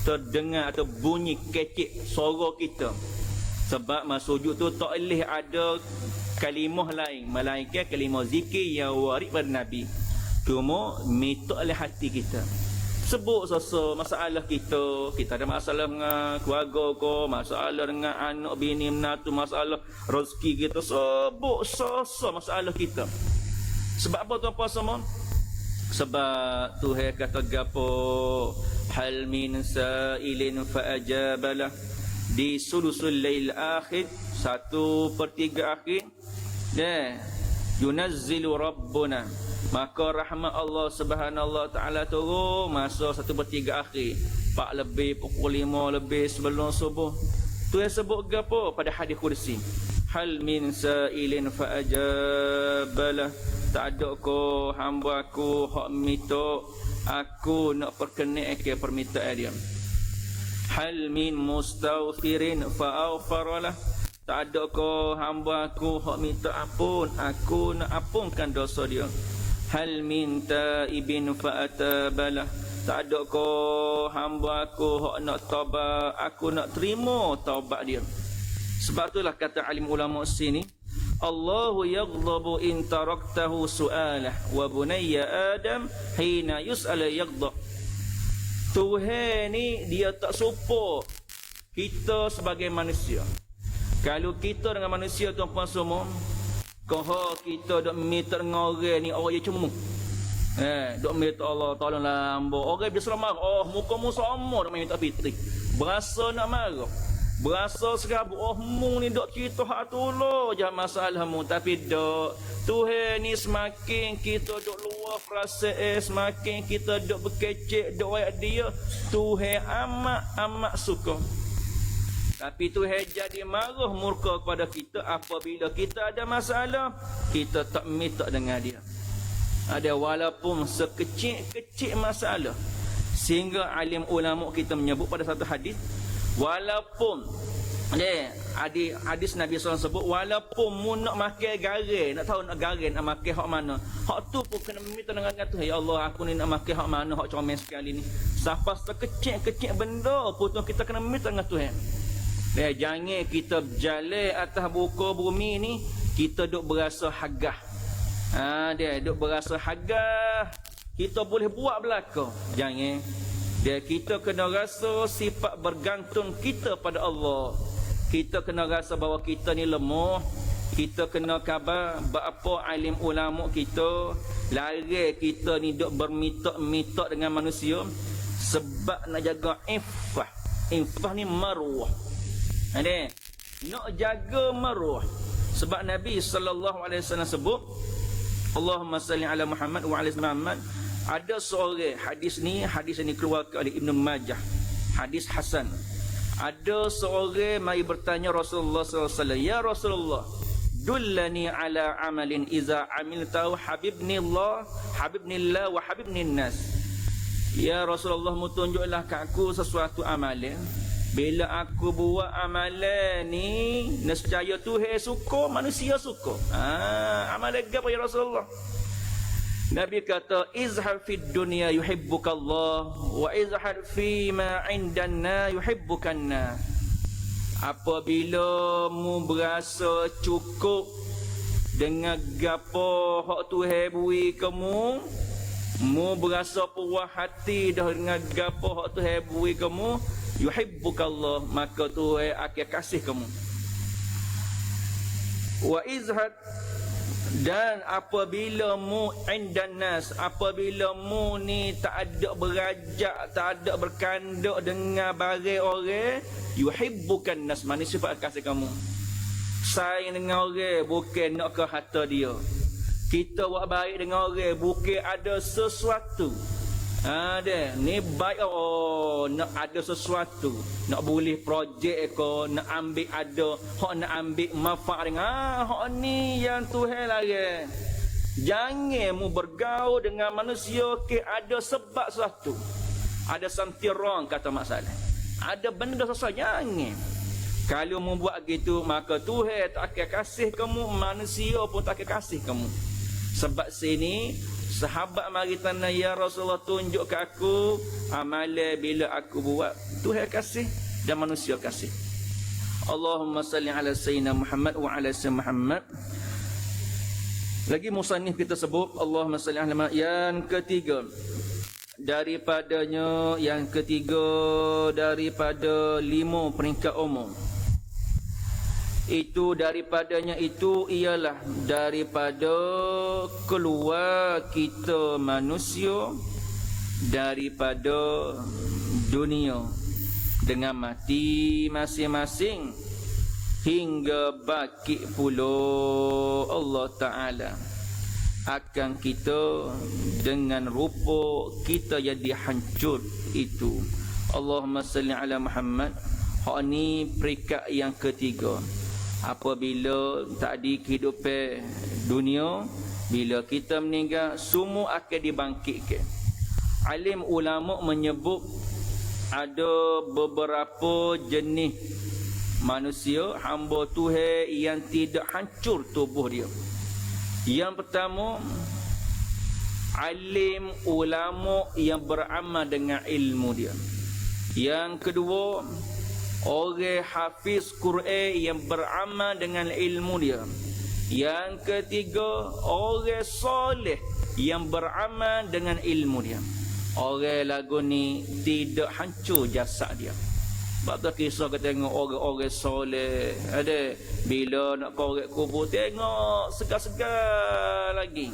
terdengar atau bunyi kecik suara kita. Sebab masa sujud tu tak boleh ada kalimah lain melainkan kalimah zikir yang warid pada Nabi. Cuma minta oleh hati kita. Sebut masalah kita. Kita ada masalah dengan keluarga ke, masalah dengan anak bini menantu, masalah rezeki kita. Sebut masalah kita. Sebab apa tuan-puan semua? Sebab Tuhan kata gapo, hal min sa'ilin fa'ajabalah, di sulusul lail akhir, 1/3 akhir, yunazzilu rabbuna Maka rahmat Allah Subhanahu Taala turun masa 1/3 akhir, 4 lebih, pukul 5 lebih sebelum subuh. Tu yang sebut gapo pada hadis kursi, hal min sa'ilin fa ajabalah, tak ada ko hamba aku hak minta aku nak perkenan ke permintaan dia. Hal min mustaghfirin fa aghfaralah, tak ada ko hamba aku hak minta ampun aku nak ampunkan dosa dia. Hal min taibin fa atabalah, tak ada ko hamba aku hak nak taubat aku nak terima taubat dia. Sebab itulah kata alim ulama sini, Allahu yaghdabu in taraktahu su'alah wa bunayya Adam hina yus'ala yaghdab. Tuhan ni dia tak suka kita sebagai manusia. Kalau kita dengan manusia tuan-puan semua, kalau kita dok minta dengan orang ni orang yang cemuk. Dok minta Allah tolonglah hamba. Orang biasa marah, oh muka-mu sama dok minta fitri. Berasa nak marah. Berasa serabut, oh mu ni dok cerita hak tolong je masalahmu, tapi dok Tuhan ni semakin kita dok luar perasaan, semakin kita dok berkecek dok ayat dia, Tuhan amat suka. Tapi Tuhan jadi marah murka kepada kita apabila kita ada masalah, kita tak minta dengan dia. Ada walaupun sekecil-kecil masalah. Sehingga alim ulama kita menyebut pada satu hadis, walaupun hadis Nabi SAW sebut, walaupun mu nak makan garing, nak tahu nak garing nak makan hak mana, hak tu pun kena minta dengan Tuhan. Ya Allah, aku ni nak makan hak mana, hak comel sekali ni. Sampai sekecil-kecil benda pun kita kena minta dengan Tuhan. Jangan kita berjalan atas buka bumi ni kita duk berasa hagah. Duk berasa hagah kita boleh buat belaka. Jangan. Kita kena rasa sifat bergantung kita pada Allah. Kita kena rasa bahawa kita ni lemah. Kita kena khabar berapa alim ulama kita lari kita ni duk bermitak-mitak dengan manusia sebab nak jaga iffah. Iffah ni maruah. Nak jaga maruah. Sebab Nabi SAW sebut, Allahumma salli ala Muhammad wa ala Muhammad. Ada seorang hadis ni dikeluarkan oleh Ibn Majah, hadis Hasan. Ada seorang mai bertanya Rasulullah SAW, ya Rasulullah, dullani ala amalin iza amiltahu habibnillah wa habibnin nas. Ya Rasulullah, mu tunjuklah kat aku sesuatu amalan. Bila aku buat amalan ni, nescaya Tuhan suka, manusia suka. Amalan apa ya Rasulullah? Nabi kata, izhar fid dunya yuhibbukallah wa izhar fi ma indanna yuhibbukanna. Apabila mu berasa cukup dengan gapo hak Tuhan beri kamu, mu berasa puas hati dah dengan gapo hak Tuhan beri kamu, yuhibbukallah, maka Tuhan akan kasih kamu. Wa izhad, dan apabila mu indan nas, apabila mu ni tak ada berajak, tak ada berkanduk dengan barang orang, yuhibbukan nas, manusia akan kasih kamu. Sayang dengan orang bukan nak ke harta dia. Kita buat baik dengan orang bukan ada sesuatu. Ni baik, nak ada sesuatu, nak boleh projek ke, nak ambil ada, hak nak ambil manfaat dengan hak ni yang Tuhan larang. Jangan mu bergaul dengan manusia ke ada sebab sesuatu, ada something wrong kata Mak Saleh, ada benda sesuatu. Jangan. Kalau mu buat gitu, maka Tuhan tak akan kasih kamu, manusia pun tak akan kasih kamu. Sebab sini sahabat mari tanya, ya Rasulullah, tunjuk ke aku amalan bila aku buat Tuhan kasih dan manusia kasih. Allahumma salli ala sayyidina Muhammad wa ala sayyidina Muhammad. Lagi musannif kita sebut Allahumma salli ala Muhammad. Yang ketiga daripada 5 peringkat umum, itu daripadanya itu ialah daripada keluar kita manusia daripada dunia dengan mati masing-masing hingga baki pula Allah Ta'ala. akan kita dengan rupa kita yang dihancur itu. Allahumma salli ala Muhammad. Hak ni peringkat yang ketiga. Apabila tak ada kehidupan dunia, bila kita meninggal, semua akan dibangkitkan. Alim ulama menyebut ada beberapa jenis manusia, hamba Tuhan yang tidak hancur tubuh dia. Yang pertama, alim ulama yang beramal dengan ilmu dia. Yang kedua, orang hafiz Quran yang beramal dengan ilmu dia. Yang ketiga, orang soleh yang beramal dengan ilmu dia. Orang lagu ni tidak hancur jasad dia. Sebab tu kisah kita tengok orang-orang soleh, ada bila nak korek kubur tengok segar-segar lagi,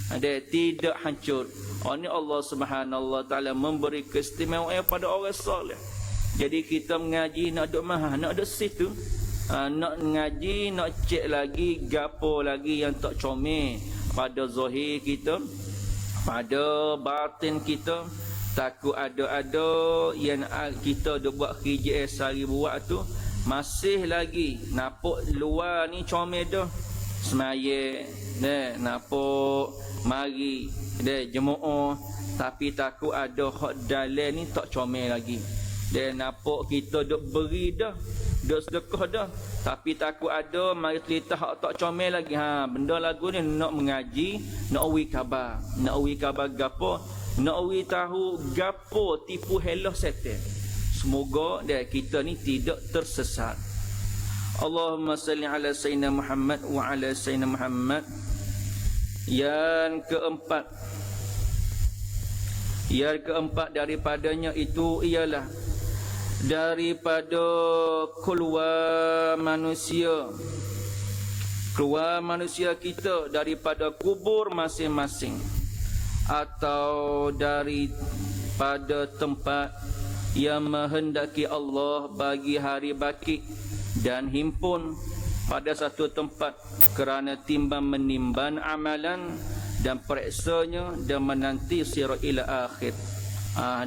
ada tidak hancur. Ini Allah Subhanahu Taala memberi keistimewaan pada orang soleh. Jadi kita mengaji nak duk mahal, nak duk situ, nak ngaji, nak cek lagi gapo lagi yang tak comel pada zahir kita, pada batin kita. Takut ada yang kita duk buat kerja sehari buat tu, masih lagi nampak luar ni comel dah semaya, nampak mari jemaah, tapi takut ada hak dalam ni tak comel lagi. Dan nampak kita duk beri dah, duk sedekah dah, tapi takut ada mari cerita hak tak comel lagi. Benda lagu ni nak mengaji, nak uwi khabar gapo, nak uwi tahu gapo tipu helah setan. Semoga kita ni tidak tersesat. Allahumma salli ala sayyidina Muhammad wa ala sayyidina Muhammad. Yang keempat daripadanya itu ialah daripada keluar manusia kita daripada kubur masing-masing, atau daripada tempat yang menghendaki Allah bagi hari bakit dan himpun pada satu tempat kerana timbang menimban amalan dan periksanya dan menanti sirat ila akhir.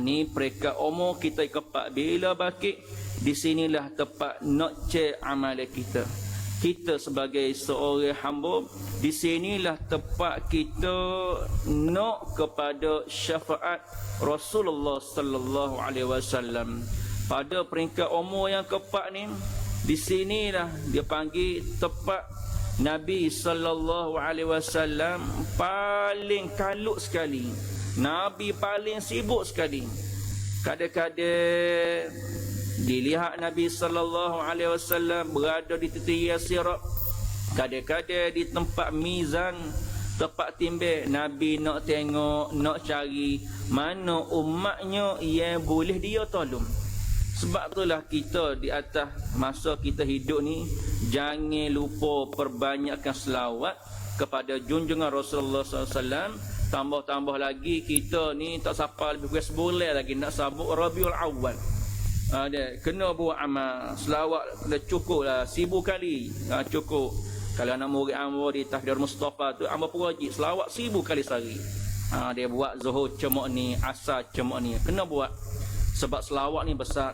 Ni mereka umur kita kepak bila bakit, di sinilah tempat nak cek amalan kita. Kita sebagai seorang hamba, di sinilah tempat kita nak kepada syafaat Rasulullah sallallahu alaihi wasallam. Pada peringkat umur yang keempat ni, di sinilah dia panggil tempat Nabi sallallahu alaihi wasallam paling kalut sekali. Nabi paling sibuk sekali. Kadang-kadang dilihat Nabi sallallahu alaihi wasallam berada di tepi sirat, kadang-kadang di tempat mizan, tempat timbang. Nabi nak tengok, nak cari mana umatnya yang boleh dia tolong. Sebab itulah kita di atas masa kita hidup ni, jangan lupa perbanyakkan selawat kepada junjungan Rasulullah SAW. Tambah-tambah lagi kita ni tak sampai lebih kurang sebulan lagi nak sabuk Rabiul Awal. Kena buat amal selawat dah cukup lah 1000 kali. Cukup. Kalau nak murid Amr di Tahdir Mustafa tu, Amr pun wajib selawat 1000 kali sehari. Dia buat zuhur cemak ni, asar cemak ni, kena buat. Sebab selawat ni besar.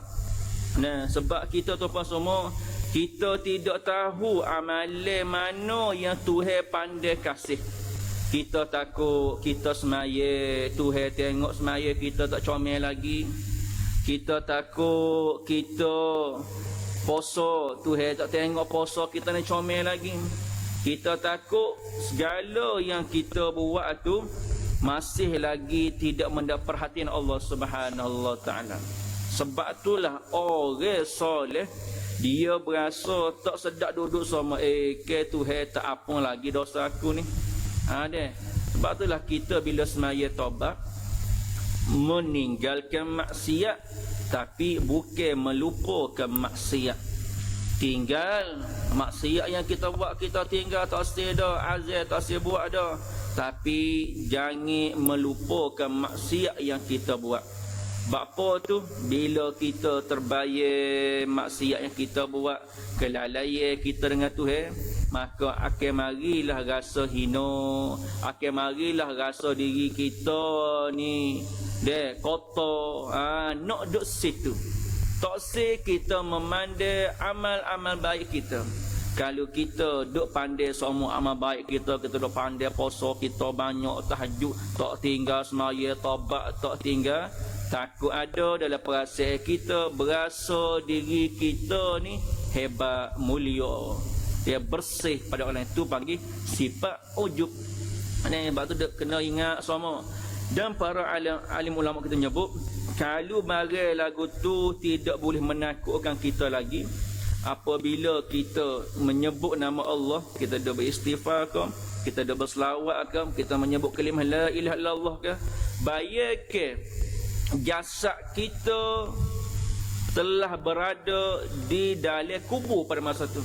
Sebab kita tu apa semua, kita tidak tahu amalan mana yang Tuhan pandai kasih. Kita takut kita semaya, Tuhan tengok semaya kita tak comel lagi. Kita takut kita poso, Tuhan tak tengok poso kita ni comel lagi. Kita takut segala yang kita buat tu masih lagi tidak mendapat perhatian Allah Subhanahu Taala. Sebab itulah orang soleh dia berasa tak sedap duduk sama ke Tuhan tak apa lagi dosa aku ni. Sebab itulah kita bila semaya taubat meninggalkan maksiat, tapi bukan melupakan maksiat. Tinggal maksiat yang kita buat, kita tinggal, tak stay dah, azal tak stay buat dah. Tapi jangan melupakan maksiat yang kita buat. Bapa tu bila kita terbayar maksiat yang kita buat, kelalaian kita dengan Tuhan, maka akan marilah rasa hina, akan marilah rasa diri kita ni kotor. Nak duduk situ. Tak sih kita memandai amal-amal baik kita. Kalau kita duk pandai semua amal baik kita duk pandai puasa kita banyak, tahajud tak tinggal, semaya taubat tak tinggal, takut ada dalam perasaan kita berasa diri kita ni hebat, mulia, dia bersih pada orang itu, panggil sifat ujub. Sebab tu kena ingat semua. Dan para alim ulama kita nyebut, kalau barang lagu tu tidak boleh menakutkan kita lagi, apabila kita menyebut nama Allah, kita dah beristighfar ke, kita dah berselawat ke, kita menyebut kalimah la ilaha illallah ke, bayangkan jasad kita telah berada di dalam kubur pada masa tu.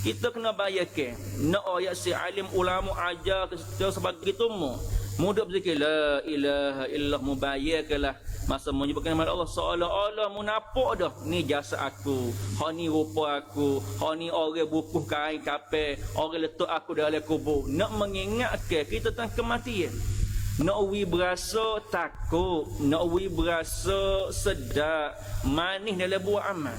Kita kena bayangkan, nak ayat si alim ulama ajar kita sebagai itu mudah berzikir la ilaha illallah, mubayyakanlah masa menyebutkan nama Allah seolah-olah munafik dah, ni jasad aku, hak ni rupa aku, hak ni orang bukuh kain kapal, orang letak aku dalam kubur. Nak mengingatkan kita tentang kematian, nak berasa takut, nak berasa sedap, manis dalam buat amal.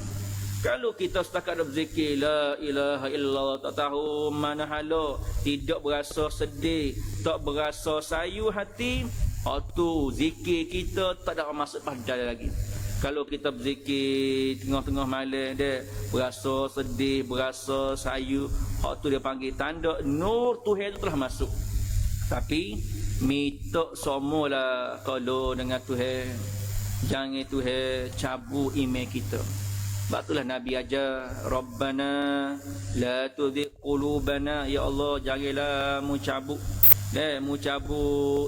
Kalau kita setakat dah berzikir la ilaha illallah, tak tahu mana hala, tidak berasa sedih, tak berasa sayu hati, tu zikir kita tak ada masuk pada lagi. Kalau kita berzikir tengah-tengah malam dia berasa sedih, berasa sayu, tu dia panggil tanda nur Tuhan itu telah masuk. Tapi minta semualah kalau dengan Tuhan, jangan Tuhan cabut iman kita. Sebab itulah Nabi ajar, Rabbana la tuzigh qulubana, ya Allah janganlah mu cabut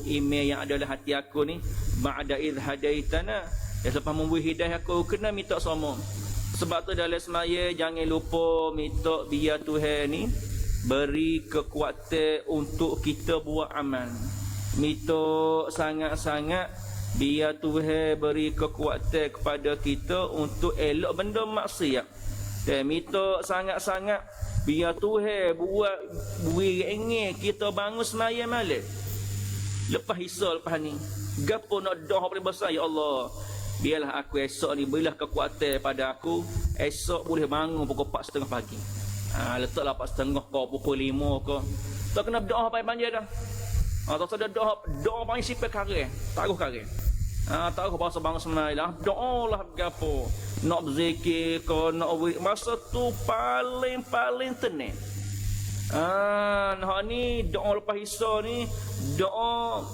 iman yang ada dalam hati aku ni, ba'da idh hadaitana, selepas memberi hidayah aku kena minta sama. Sebab tu dalam semaya jangan lupa minta biar Tuhan ni beri kekuatan untuk kita buat amal. Minta sangat-sangat biar Tuhan beri kekuatan kepada kita untuk elok benda maksiat. Minta sangat-sangat biar Tuhan buat beri ingin kita bangun semaya malam. Lepas hisab lepas ni, gapo nak doa paling besar, ya Allah, biarlah aku esok ni berilah kekuatan pada aku, esok boleh bangun pukul 4:30 pagi. Letaklah 4:30 kau pukul 5 kau. Tak kena doa paling panjang dah. Tak ada doa paling sipil karang, taruh karang. Tahu bahasa bangsa semailah, doa lah gapo, nak berzikir ke, nak masa tu paling tenang. Nah ni doa lepas hisab ni, doa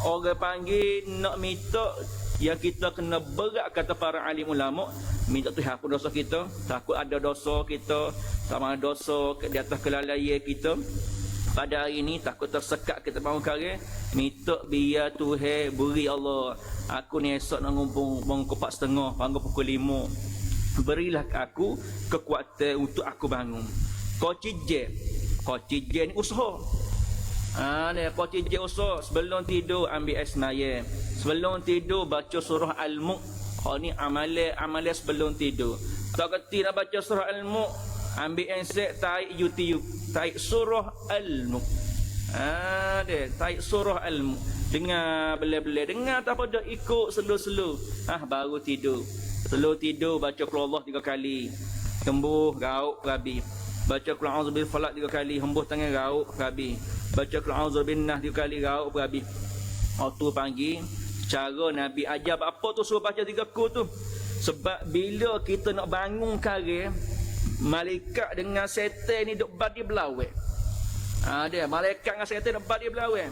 orang panggil nak minta yang kita kena berat, kata para alim ulama, minta Tuhan hapus dosa kita. Takut ada dosa kita, sama dosa di atas kelalaian kita pada hari ini, takut tersekat kita bangun karang, minta biar Tuhan beri Allah, aku ni esok nak bangun pukul 4:30, bangun pukul 5, berilah aku kekuatan untuk aku bangun. Kau cijek ni usaha. Kau cijek usaha, sebelum tidur ambil air semaya, sebelum tidur baca surah Al-Mulk. Ni amalan sebelum tidur. Tak kerti nak baca surah Al-Mulk, ambil handset, tarik YouTube, tarik surah Al-Mulk. Tarik surah Al-Mulk, dengar belah-belah, dengar tak apa dah, ikut slow-slow. Baru tidur. Slow tidur, baca qul Allah 3 kali, hembuh rauk berabi. Baca qul a'udzu bil falaq 3 kali, hembuh tangan rauk berabi. Baca qul a'udzu bin nas 3 kali, rauk berabi. Tu panggil cara Nabi ajar apa tu, suruh baca 3 kul tu. Sebab bila kita nak bangun karang, malaikat dengan setan ni duk badi belawai. Dia malaikat dengan setan duk badi belawai.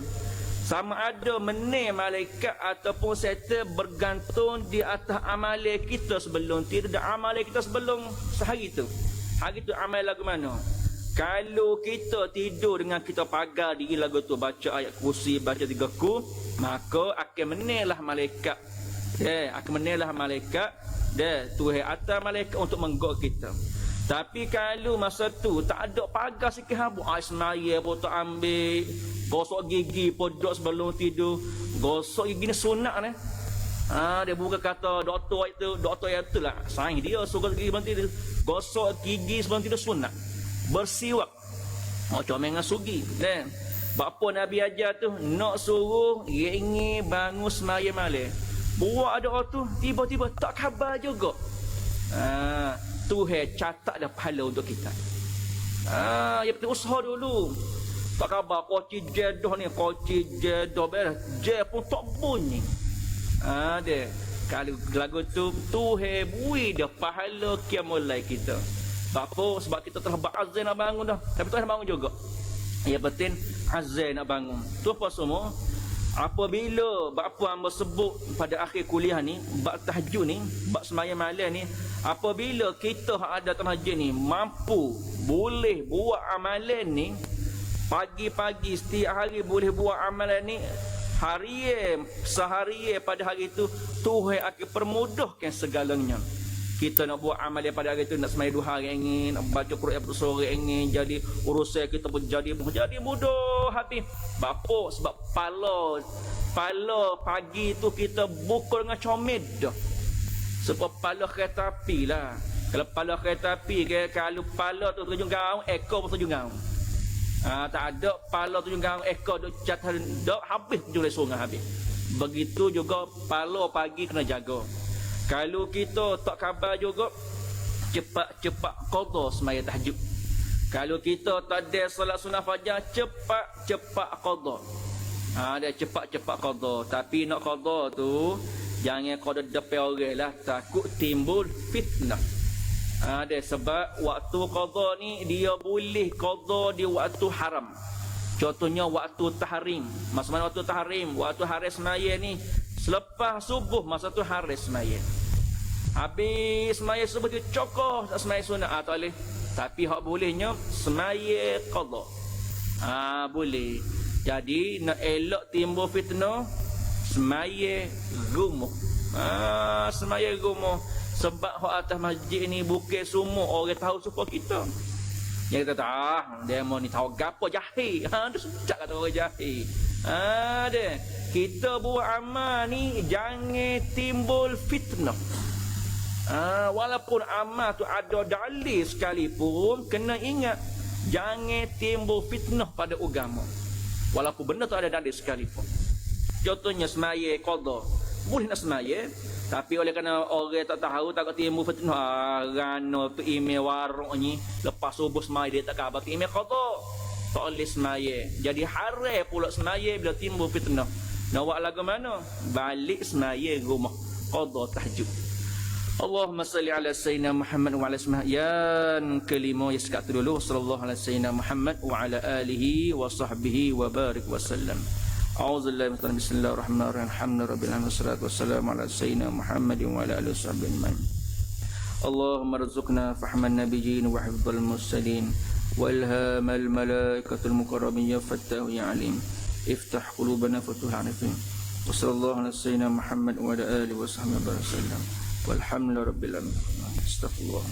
Sama ada menir malaikat ataupun setan bergantung di atas amalan kita sebelum tidur dan amalan kita sebelum sehari tu. Hari tu amal lagu mana? Kalau kita tidur dengan kita pagar diri lagu tu, baca ayat kursi, baca 3 kul, maka akan menirlah malaikat. Akan menirlah malaikat. Tuhan atas malaikat untuk menggok kita. Tapi kalau masa tu tak ada pagar sikit habuk, semaya pun tak ambil, gosok gigi pun duduk sebelum tidur. Gosok gigi ni sunat ni. Dia bukan kata doktor yang tu lah, sains dia suruh gigi sebelum tidur. Gosok gigi sebelum tidur sunat. Bersiwak. comel dengan sugi kan. Bapa Nabi ajar tu nak suruh rengi bangun semaya malam. Buat doa tu tiba-tiba tak khabar juga. Tuhan catat dah pahala untuk kita. Ya betul usaha dulu. Tak khabar koci jedah ni, koci jedah beres. Je pun tak bunyi. Dia kalau lagu tu Tuhan bui dah pahala kiamulai kita. Bapa sebab kita telah berazam nak bangun dah. Tapi Tuhan bangun juga. Ya betul azam nak bangun. Tu apa semua? Apabila bapa hamba sebut pada akhir kuliah ni, bab tahajud ni, bab sembahyang malam ni, apabila kita ada tahajud ni mampu boleh buat amalan ni pagi-pagi setiap hari boleh buat amalan ni sehari pada hari itu, Tuhan akan permudahkan segalanya. Kita nak buat amalan pada hari itu, nak sembahyang duha ingin, nak baca Quran sore ingin, jadi urusan kita pun jadi mudah habis. Bapa sebab pala pagi tu kita bukul dengan comel dah. Sebab pala kereta api lah. Kalau pala kereta api, kalau pala tu terjun gaung, ekor pun terjun gaung. Tak ada pala terjun gaung, ekor duk jatuh dak habis terjun sungai habis. Begitu juga pala pagi kena jaga. Kalau kita tak khabar juga, cepat-cepat qada sembahyang tahajud. Kalau kita tak ada solat sunat fajar, cepat-cepat qada. Dia cepat-cepat qada. Tapi nak qada tu jangan qada depan orang lah, takut timbul fitnah. Dia sebab waktu qada ni dia boleh qada di waktu haram. Contohnya waktu tahrim. Masa mana waktu tahrim? Waktu hari sembahyang ni selepas subuh, masa tu hari sembahyang. Habis sembahyang subuh tu cokoh tak sembahyang sunat tak boleh. Tapi hak bolehnya sembahyang qada. Boleh. Jadi nak elok timbul fitnah, sembahyang rumuh. Sembahyang rumuh. Sebab hak atas masjid ni bukan semua orang tahu supaya kita. Yang kita tahu, dia mau ni tahu gapo jahil. Dia sejak kata orang jahil. Dia kita buat amal ni jangan timbul fitnah. Walaupun amal tu ada dalil sekalipun, kena ingat jangan timbul fitnah pada agama. Walaupun benda tu ada dalil sekalipun. Contohnya sembahyang qada. Boleh nak sembahyang, tapi oleh kerana orang tak tahu, takut timbul fitnah. Rana tu email warung ni lepas subuh sembahyang dia tak khabar tu email qada. Tak boleh sembahyang. Jadi haram pula sembahyang bila timbul fitnah. Nak buat lagu mana? Balik sembahyang rumah qada tahajud. Allahumma salli ala sayyidina Muhammad wa ala yang kelima ya sekat dulu, sallallahu ala sayyidina Muhammad wa ala alihi wa sahbihi wa barik wa sallam. A'udzubillahi minasyaitonir rajim. Bismillahirrahmanirrahim. Alhamdulillahirabbil alamin wassalatu wassalamu ala sayyidina Muhammad wa ala alihi wa sahbihi ajmain. Allahumma rzuqna fahman nabiyyin wa hifdzal mursalin wa ilhamal malaikatul muqarrabin ya fattahu ya alim. Iftah qulubana fatuha arifin. Wa sallallahu ala sayyidina Muhammad wa ala alihi wa sahbihi wa sallam. Walhamdulillahirabbil alamin. Astaghfirullah.